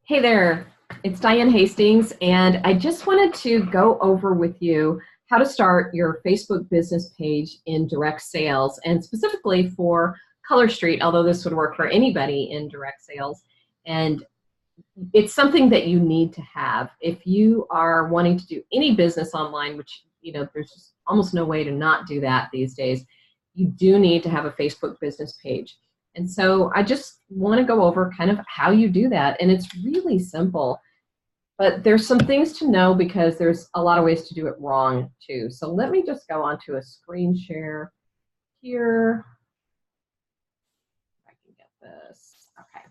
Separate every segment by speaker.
Speaker 1: Hey there, it's Diane Hastings, and I just wanted to go over with you how to start your Facebook business page in direct sales, and specifically for Color Street, although this would work for anybody in direct sales. And it's something that you need to have if you are wanting to do any business online, which, there's just almost no way to not do that these days. You do need to have a Facebook business page. And so I just want to go over kind of how you do that. And it's really simple, but there's some things to know because there's a lot of ways to do it wrong too. So let me just go onto a screen share here. If I can get this. Okay,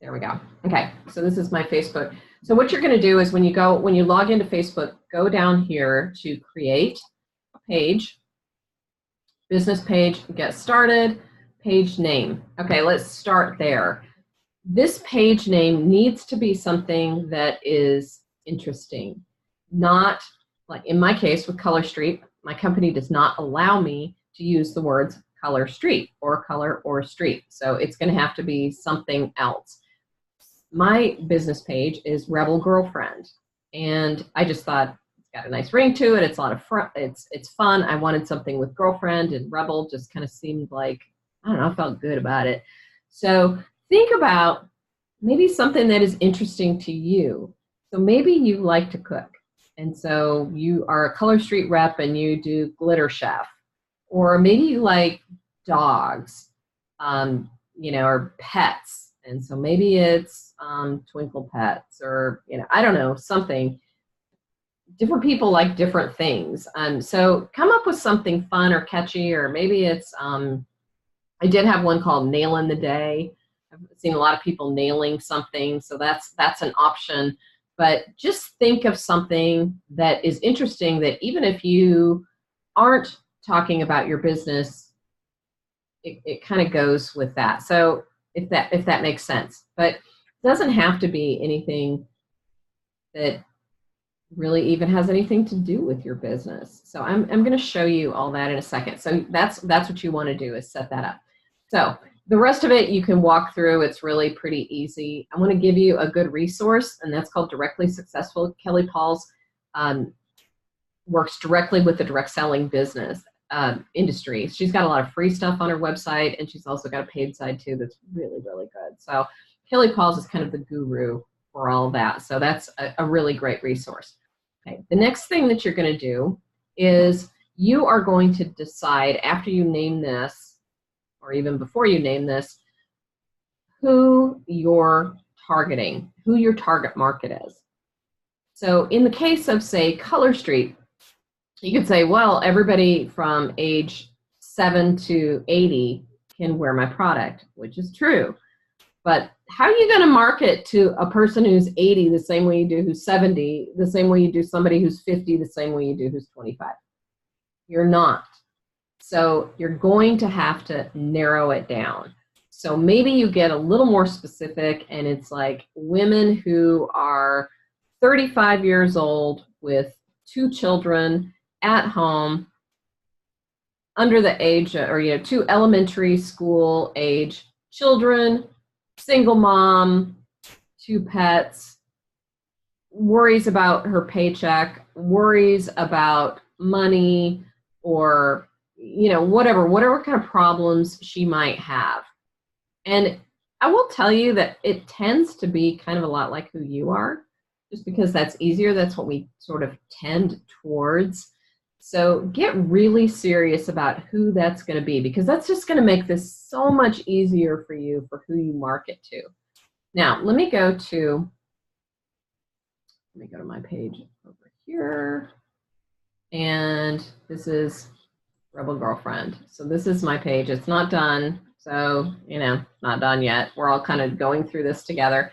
Speaker 1: there we go. Okay, so this is my Facebook. So what you're going to do is when you log into Facebook, go down here to create a page, business page, get started, page name. Okay, let's start there. This page name needs to be something that is interesting, not like in my case with Color Street. My company does not allow me to use the words Color Street or color or street. So it's going to have to be something else. My business page is Rebel Girlfriend, and I just thought it's got a nice ring to it. It's a lot of fun. It's fun. I wanted something with girlfriend, and Rebel just kind of seemed like, I don't know, I felt good about it. So think about maybe something that is interesting to you. So maybe you like to cook, and so you are a Color Street rep and you do Glitter Chef, or maybe you like dogs, or pets. And so maybe it's Twinkle Pets, or, I don't know, something. Different people like different things. So come up with something fun or catchy, or maybe it's, I did have one called Nail in the Day. I've seen a lot of people nailing something, so that's an option. But just think of something that is interesting, that even if you aren't talking about your business, it kind of goes with that. So if that makes sense. But it doesn't have to be anything that really even has anything to do with your business. So I'm going to show you all that in a second. So that's what you want to do, is set that up. So the rest of it you can walk through. It's really pretty easy. I want to give you a good resource, and that's called Directly Successful. Kelly Pauls works directly with the direct selling business industry. She's got a lot of free stuff on her website, and she's also got a paid side too that's really, really good. So Kelly Pauls is kind of the guru for all of that. So that's a really great resource. Okay, the next thing that you're going to do is you are going to decide, after you name this, or even before you name this, who you're targeting, who your target market is. So in the case of, say, Color Street, you could say, well, everybody from age 7 to 80 can wear my product, which is true. But how are you going to market to a person who's 80 the same way you do who's 70, the same way you do somebody who's 50, the same way you do who's 25? You're not. So you're going to have to narrow it down. So maybe you get a little more specific, and it's like women who are 35 years old with 2 children at home under the age, or 2 elementary school age children, single mom, 2 pets, worries about her paycheck, worries about money, or whatever kind of problems she might have. And I will tell you that it tends to be kind of a lot like who you are, just because that's easier. That's what we sort of tend towards. So get really serious about who that's going to be, because that's just going to make this so much easier for you for who you market to. Now, let me go to my page over here. And this is Rebel Girlfriend. So this is my page. It's not done. So, not done yet. We're all kind of going through this together.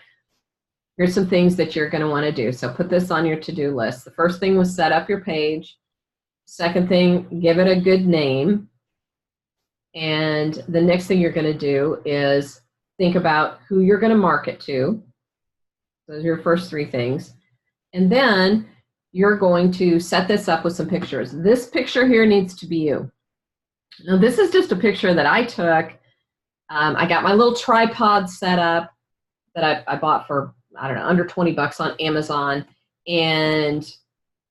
Speaker 1: Here's some things that you're going to want to do. So put this on your to-do list. The first thing was set up your page. Second thing, give it a good name. And the next thing you're going to do is think about who you're going to market to. Those are your first 3 things. And then you're going to set this up with some pictures. This picture here needs to be you. Now, this is just a picture that I took. I got my little tripod set up that I bought for I don't know, under 20 bucks on Amazon, and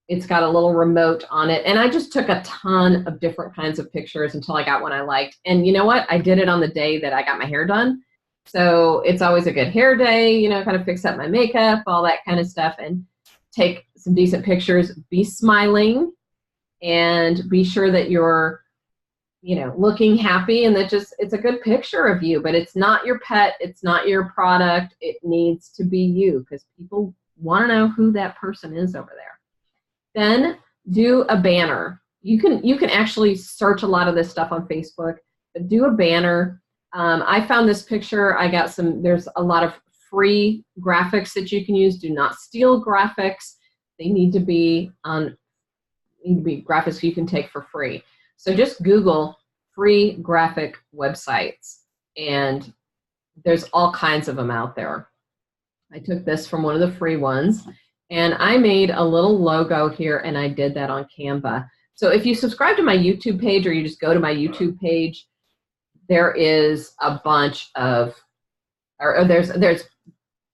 Speaker 1: it's got a little remote on it. And I just took a ton of different kinds of pictures until I got one I liked. And you know what? I did it on the day that I got my hair done. So it's always a good hair day, you know, kind of fix up my makeup, all that kind of stuff, and take some decent pictures. Be smiling and be sure that you're, you know, looking happy, and that just, it's a good picture of you, but it's not your pet. It's not your product. It needs to be you, because people want to know who that person is over there. Then do a banner. You can actually search a lot of this stuff on Facebook, but do a banner. I found this picture. I got there's a lot of free graphics that you can use. Do not steal graphics. They need to be graphics you can take for free. So just Google free graphic websites, and there's all kinds of them out there. I took this from one of the free ones, and I made a little logo here, and I did that on Canva. So if you subscribe to my YouTube page, or you just go to my YouTube page, there is a bunch of, there's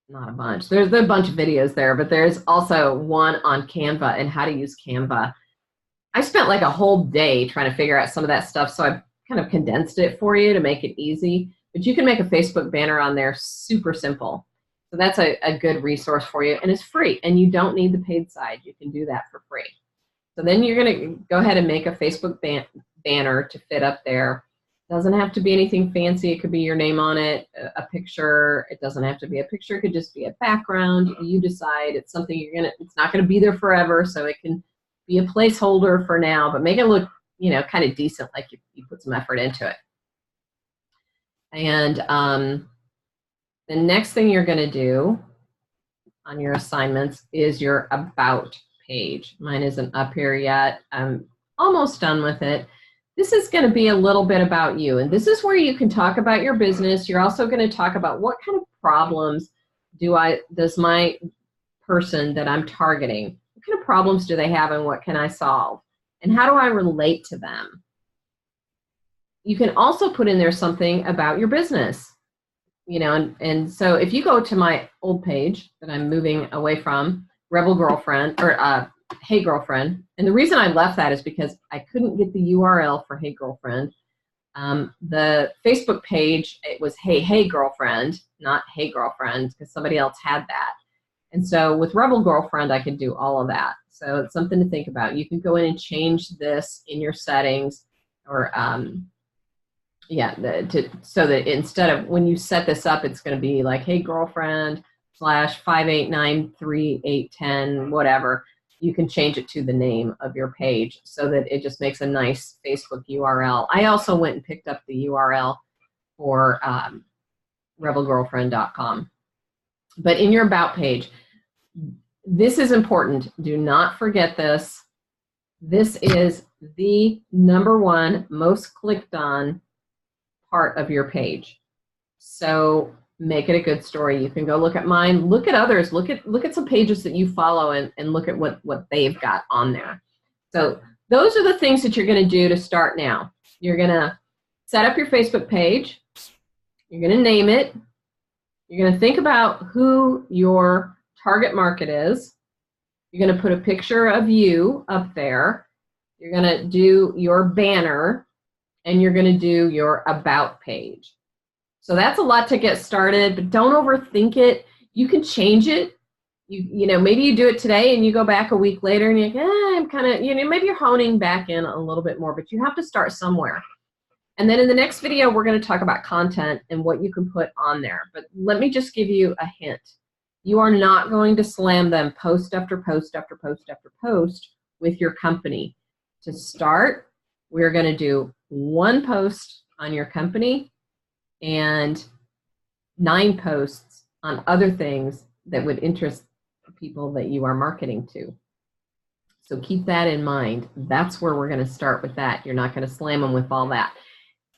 Speaker 1: not a bunch, there's a bunch of videos there, but there's also one on Canva and how to use Canva. I spent like a whole day trying to figure out some of that stuff, so I kind of condensed it for you to make it easy. But you can make a Facebook banner on there super simple. So that's a good resource for you, and it's free, and you don't need the paid side. You can do that for free. So then you're going to go ahead and make a Facebook banner to fit up there. It doesn't have to be anything fancy. It could be your name on it, a picture. It doesn't have to be a picture. It could just be a background. You decide. It's something it's not going to be there forever, so it can be a placeholder for now, but make it look, you know, kind of decent, like you put some effort into it. And the next thing you're going to do on your assignments is your About page. Mine isn't up here yet. I'm almost done with it. This is going to be a little bit about you, and this is where you can talk about your business. You're also going to talk about what kind of problems does my person that I'm targeting, what kind of problems do they have, and what can I solve? And how do I relate to them? You can also put in there something about your business. You know, and so if you go to my old page that I'm moving away from, Rebel Girlfriend, or Hey Girlfriend, and the reason I left that is because I couldn't get the URL for Hey Girlfriend. The Facebook page, it was Hey Girlfriend, not Hey Girlfriend, because somebody else had that. And so with Rebel Girlfriend, I could do all of that. So it's something to think about. You can go in and change this in your settings, or so that instead of, when you set this up, it's going to be like Hey Girlfriend /5893810 whatever. You can change it to the name of your page so that it just makes a nice Facebook URL. I also went and picked up the URL for rebelgirlfriend.com. But in your About page, this is important. Do not forget this. This is the #1 most clicked on part of your page. So make it a good story. You can go look at mine, look at others, look at some pages that you follow, and look at what they've got on there. So those are the things that you're going to do to start now. You're going to set up your Facebook page. You're going to name it. You're going to think about who your target market is. You're going to put a picture of you up there. You're going to do your banner, and you're going to do your About page. So that's a lot to get started, but don't overthink it. You can change it. You know, maybe you do it today and you go back a week later and you're like, I'm kind of, you know, maybe you're honing back in a little bit more, but you have to start somewhere. And then in the next video, we're going to talk about content and what you can put on there. But let me just give you a hint. You are not going to slam them post after post after post after post with your company. To start, we're going to do 1 post on your company and 9 posts on other things that would interest the people that you are marketing to. So keep that in mind. That's where we're going to start with that. You're not going to slam them with all that.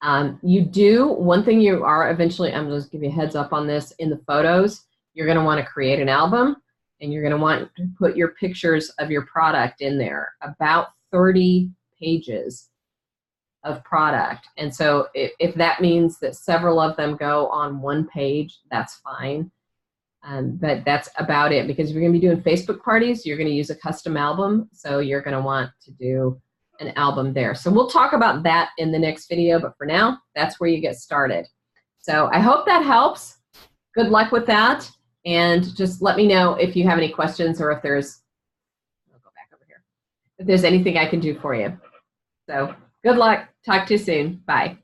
Speaker 1: One thing you are eventually, I'm going to give you a heads up on this, in the photos, you're going to want to create an album, and you're going to want to put your pictures of your product in there, about 30 pages of product. And so if that means that several of them go on 1 page, that's fine. But that's about it, because if you're going to be doing Facebook parties, you're going to use a custom album. So you're going to want to do an album there. So we'll talk about that in the next video. But for now, that's where you get started. So I hope that helps. Good luck with that. And just let me know if you have any questions, or if there's, I'll go back over here, if there's anything I can do for you. So good luck. Talk to you soon. Bye.